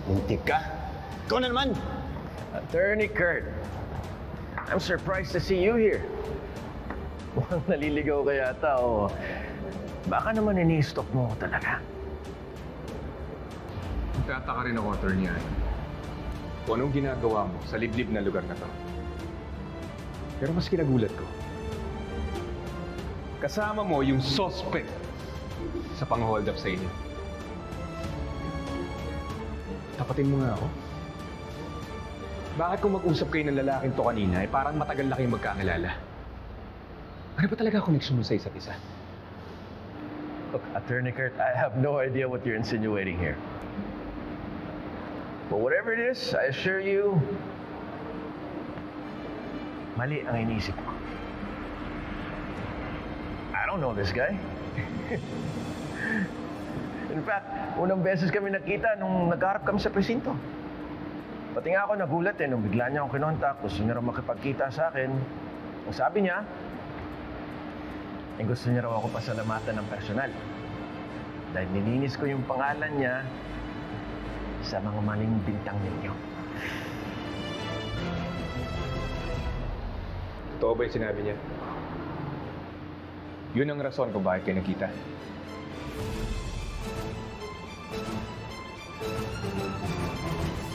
Muntik ka? Ikaw na naman! Attorney Kurt, I'm surprised to see you here. Mukhang naliligaw ka yata o baka naman ini-stalk mo ako talaga. Nagtataka rin ako, Attorney Ann. Kung anong ginagawa mo sa liblib na lugar na to. Pero mas kinagulat ko. Kasama mo yung suspect sa pang-hold up sa inyo. Tapatin mo nga ako. Bakit kung mag-usap kayo ng lalaking to kanina, parang matagal na kayong magkakilala? Ano ba talaga connection mo sa isa't isa? Look, Attorney Kurt, I have no idea what you're insinuating here. But whatever it is, I assure you, mali ang iniisip ko. I don't know this guy. In fact, unang beses kami nakita nung nagharap kami sa presinto. Pati nga ako nagulat nung bigla niya akong kinontak, gusto niya raw makipagkita sa akin. Ang sabi niya, gusto niya raw ako pasalamatan ng personal. Dahil nilinis ko yung pangalan niya sa mga maling bintang ninyo. Totoo ba yung sinabi niya? Yun ang rason kung bakit kayo nakita.